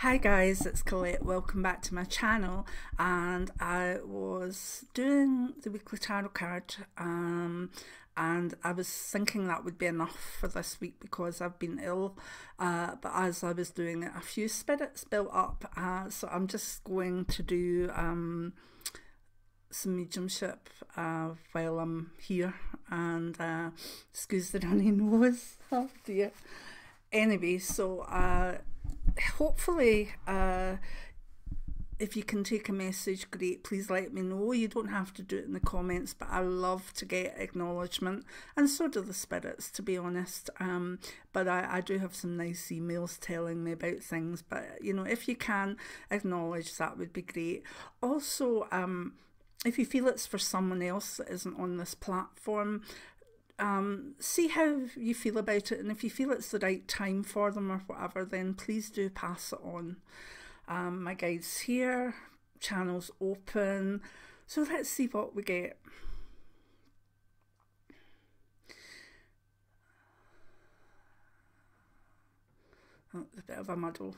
Hi guys, it's Colette. Welcome back to my channel. And I was doing the weekly tarot card and I was thinking that would be enough for this week because I've been ill, but as I was doing it, a few spirits built up, so I'm just going to do some mediumship while I'm here, and excuse the runny nose. Oh dear. Anyway, so hopefully if you can take a message, great, please let me know. You don't have to do it in the comments, but I love to get acknowledgement, and so do the spirits, to be honest. But I do have some nice emails telling me about things, but you know, if you can acknowledge, that would be great. Also, if you feel it's for someone else that isn't on this platform, see how you feel about it, and if you feel it's the right time for them or whatever, then please do pass it on. My guide's here, channel's open, so let's see what we get. Oh, it's a bit of a muddle.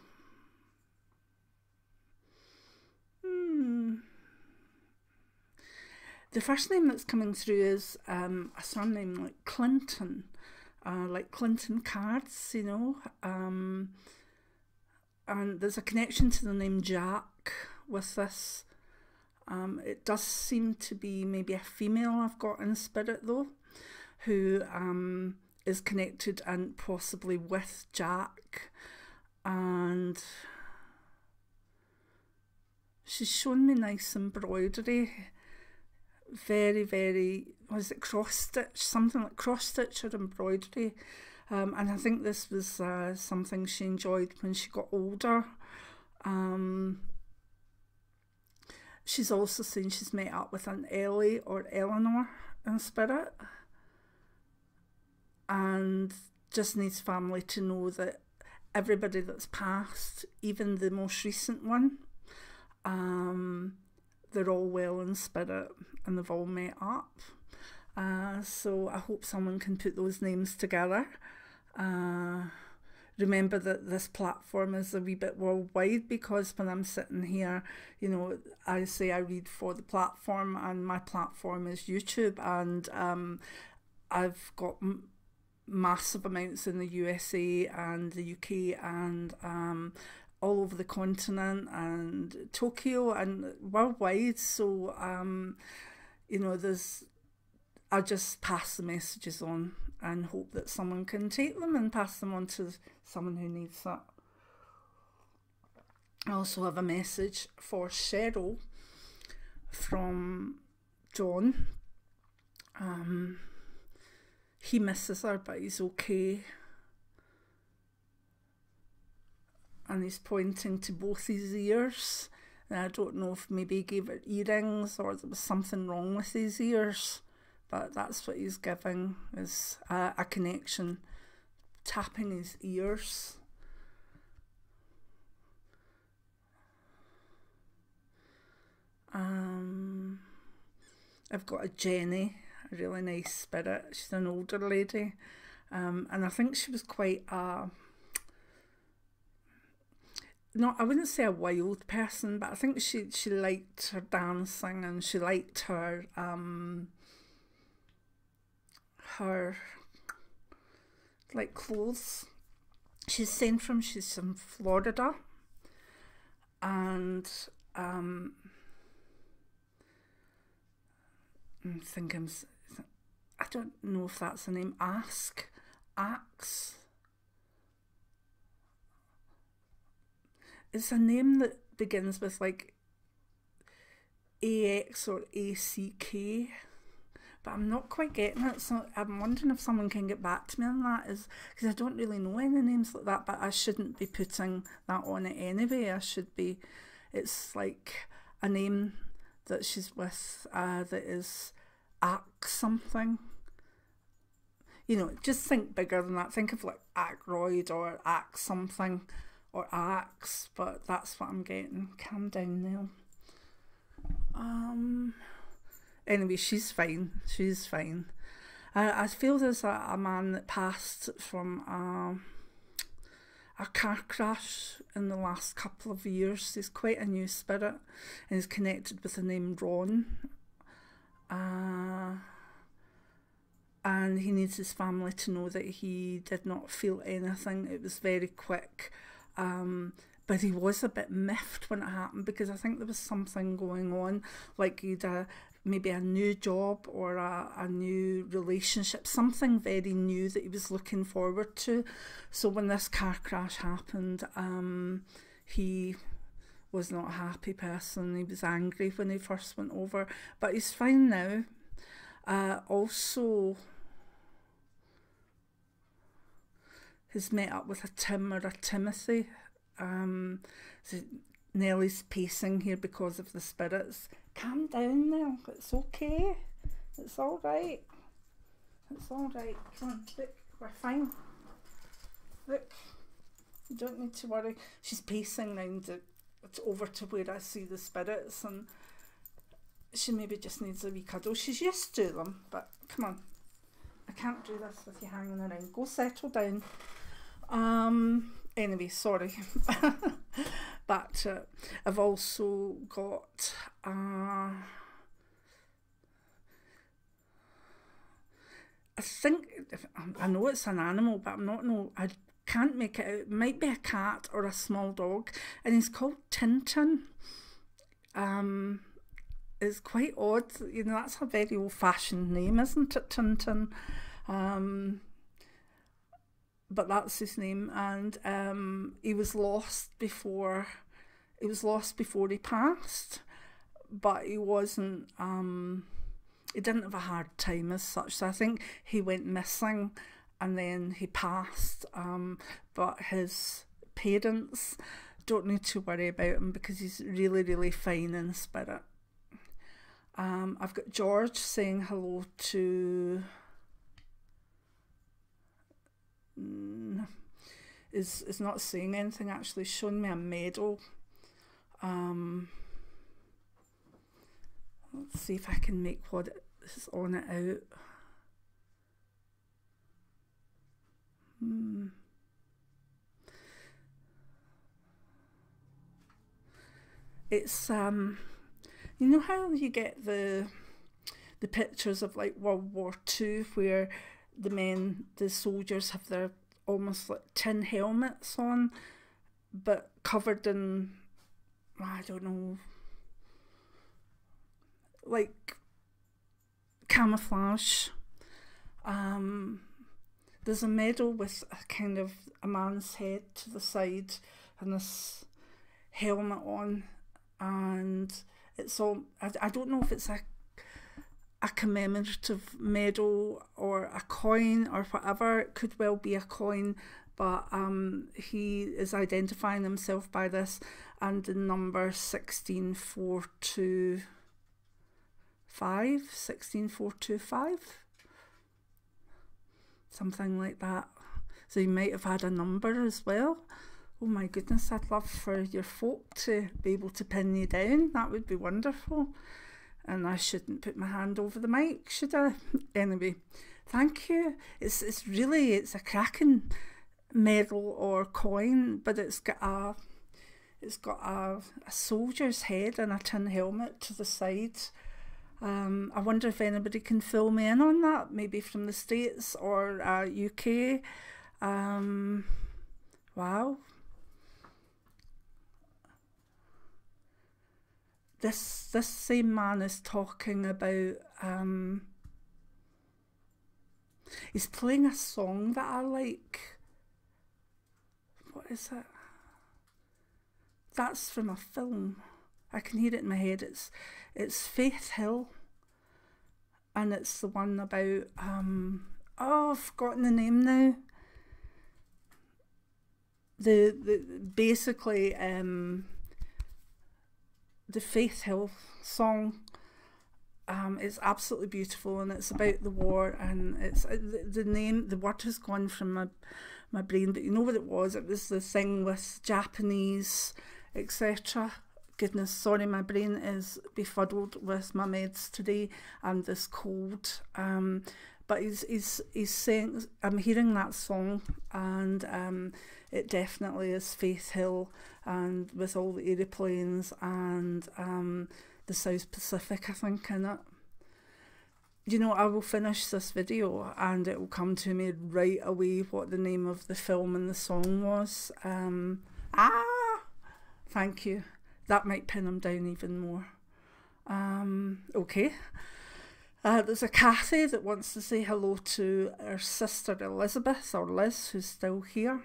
The first name that's coming through is a surname like Clinton, like Clinton cards, you know. And there's a connection to the name Jack with this. It does seem to be maybe a female I've got in spirit though, who is connected and possibly with Jack. And she's shown me nice embroidery. Very, was it cross stitch? Something like cross stitch or embroidery. And I think this was something she enjoyed when she got older. She's also saying she's met up with an Ellie or Eleanor in spirit, and just needs family to know that everybody that's passed, even the most recent one, they're all well in spirit and they've all met up. So I hope someone can put those names together. Remember that this platform is a wee bit worldwide, because when I'm sitting here, you know, I say I read for the platform, and my platform is YouTube, and I've got massive amounts in the USA and the UK and all over the continent and Tokyo and worldwide. So you know, I just pass the messages on and hope that someone can take them and pass them on to someone who needs that. I also have a message for Cheryl from John. He misses her, but he's okay. And he's pointing to both his ears. And I don't know if maybe he gave her earrings or there was something wrong with his ears, but that's what he's giving, is a connection, tapping his ears. I've got a Jenny, a really nice spirit. She's an older lady, and I think she was quite not, I wouldn't say a wild person, but I think she liked her dancing, and she liked her like clothes. She's from Florida, and I'm thinking, I don't know if that's the name. Axe. It's a name that begins with like AX or ACK, but I'm not quite getting it. So I'm wondering if someone can get back to me on that, is because I don't really know any names like that, but I shouldn't be putting that on it anyway. I should be, it's like a name that she's with that is Ack something. You know, just think bigger than that. Think of like Ackroyd or Ack something or Axe, but that's what I'm getting. Calm down now. Anyway, she's fine. She's fine. I feel there's a man that passed from a car crash in the last couple of years. He's quite a new spirit, and he's connected with the name Ron. And he needs his family to know that he did not feel anything. It was very quick. But he was a bit miffed when it happened, because I think there was something going on, like he'd maybe a new job or a new relationship, something very new that he was looking forward to. So when this car crash happened, he was not a happy person. He was angry when he first went over, but he's fine now. Also, he's met up with a Tim or a Timothy. So Nellie's pacing here because of the spirits. Calm down now, it's okay. It's all right. It's all right. Come on, look, we're fine. Look, you don't need to worry. She's pacing round over to where I see the spirits, and she maybe just needs a wee cuddle. She's used to them, but come on. I can't do this with you hanging around. Go settle down. Anyway, sorry. But I've also got I think, I know it's an animal, but I can't make it out. It might be a cat or a small dog, and he's called Tintin. It's quite odd, you know, that's a very old-fashioned name, isn't it, Tintin? But that's his name, and he was lost before he passed, but he wasn't, he didn't have a hard time as such. So I think he went missing and then he passed, but his parents don't need to worry about him because he's really, really fine in spirit. I've got George saying hello to... is not saying anything, actually showing me a medal. Let's see if I can make what is on it out. It's you know how you get the pictures of like World War II where the soldiers have their almost like tin helmets on, but covered in, I don't know, like camouflage. There's a medal with a kind of a man's head to the side and this helmet on, and it's all, I don't know if it's a commemorative medal or a coin or whatever. It could well be a coin, but he is identifying himself by this, and the number 16425, something like that. So he might have had a number as well. Oh my goodness, I'd love for your folk to be able to pin you down. That would be wonderful. And I shouldn't put my hand over the mic, should I? Anyway, thank you. It's a cracking medal or coin, but it's got a soldier's head and a tin helmet to the side. I wonder if anybody can fill me in on that, maybe from the States or UK. Wow. This same man is talking about, he's playing a song that I like. What is it? That's from a film. I can hear it in my head. It's Faith Hill, and it's the one about, I've forgotten the name now. Basically, the Faith Hill song is absolutely beautiful, and it's about the war, and it's the word has gone from my brain, but you know what it was? It was the thing with Japanese, etc. Goodness, sorry, my brain is befuddled with my meds today and this cold. But he's saying, I'm hearing that song, and it definitely is Faith Hill, and with all the aeroplanes and the South Pacific, I think, in it. You know, I will finish this video and it will come to me right away what the name of the film and the song was. Thank you. That might pin him down even more. Okay. There's a Kathy that wants to say hello to her sister Elizabeth, or Liz, who's still here.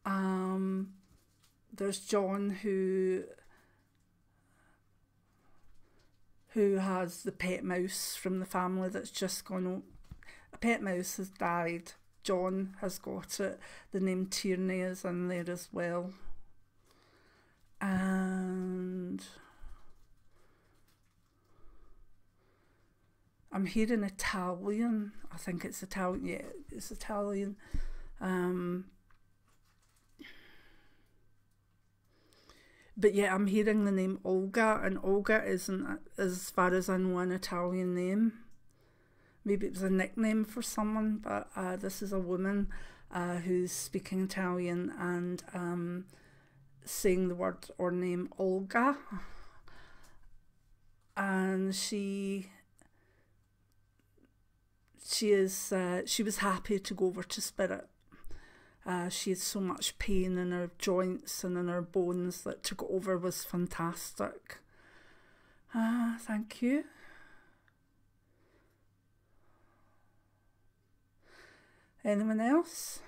There's John who has the pet mouse from the family that's just gone on. A pet mouse has died. John has got it. The name Tierney is in there as well. And I'm hearing Italian. I think it's Italian. Yeah, it's Italian. But yeah, I'm hearing the name Olga, and Olga isn't, as far as I know, an Italian name. Maybe it was a nickname for someone, but this is a woman who's speaking Italian and saying the word or name Olga. And she was happy to go over to Spirit. She had so much pain in her joints and in her bones that to go over was fantastic. Thank you. Anyone else?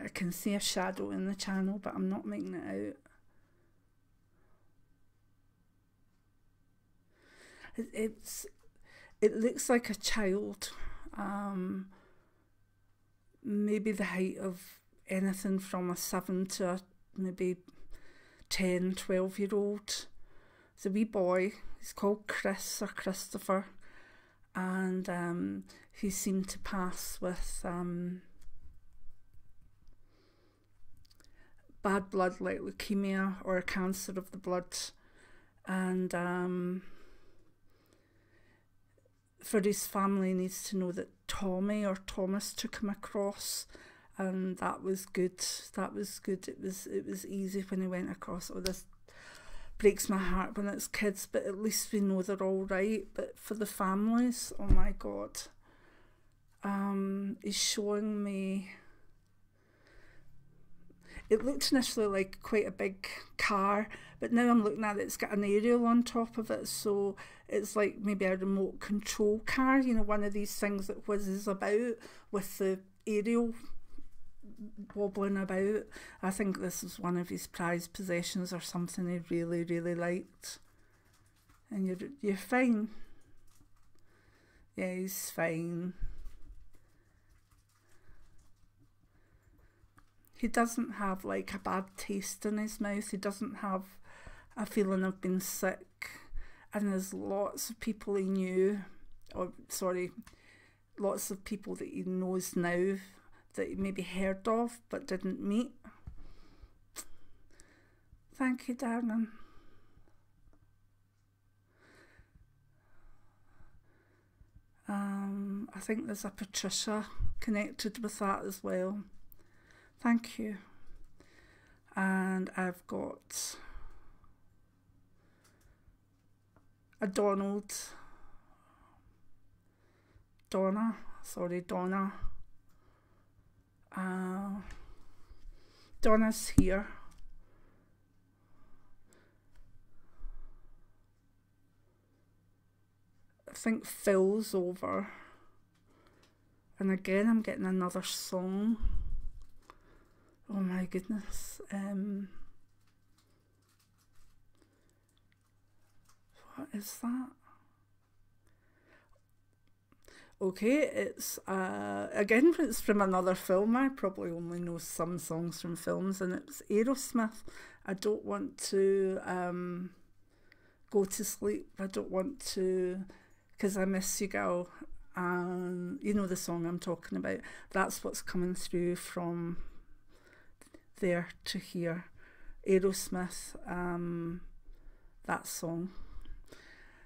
I can see a shadow in the channel, but I'm not making it out. It looks like a child, maybe the height of anything from a 7 to a maybe 10, 12-year-old. It's a wee boy. He's called Chris or Christopher, and he seemed to pass with bad blood like leukemia or a cancer of the blood, and for his family needs to know that Tommy or Thomas took him across, and that was good. That was good. It was easy when he went across. Oh, this breaks my heart when it's kids, but at least we know they're all right. But for the families, oh my God, he's showing me. It looked initially like quite a big car, but now I'm looking at it, it's got an aerial on top of it, so it's like maybe a remote control car, you know, one of these things that whizzes about with the aerial wobbling about. I think this is one of his prized possessions or something he really, really liked. And you're fine. Yeah, he's fine. He doesn't have like a bad taste in his mouth. He doesn't have a feeling of being sick. And there's lots of people he knew, or sorry, lots of people that he knows now that he maybe heard of but didn't meet. Thank you, darling. I think there's a Patricia connected with that as well. Thank you. And I've got a Donna. Donna's here. I think Phil's over. And again, I'm getting another song. Oh my goodness. What is that? Okay, it's again, it's from another film. I probably only know some songs from films, and it's Aerosmith. I don't want to go to sleep. I don't want to, because I miss you, girl. And you know the song I'm talking about. That's what's coming through from there to here. Aerosmith. that song.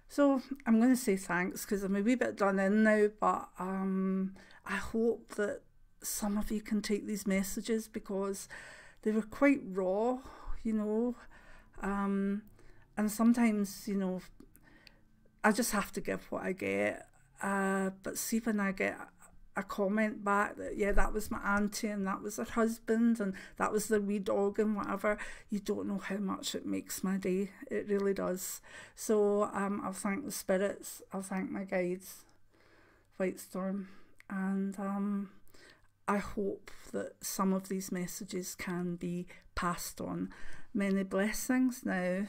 So I'm going to say thanks because I'm a wee bit done in now, but I hope that some of you can take these messages because they were quite raw, you know, and sometimes, you know, I just have to give what I get. But see, when I get a comment back that, yeah, that was my auntie and that was her husband and that was their wee dog and whatever, you don't know how much it makes my day. It really does. So I'll thank the spirits, I'll thank my guides, White Storm, and I hope that some of these messages can be passed on. Many blessings now.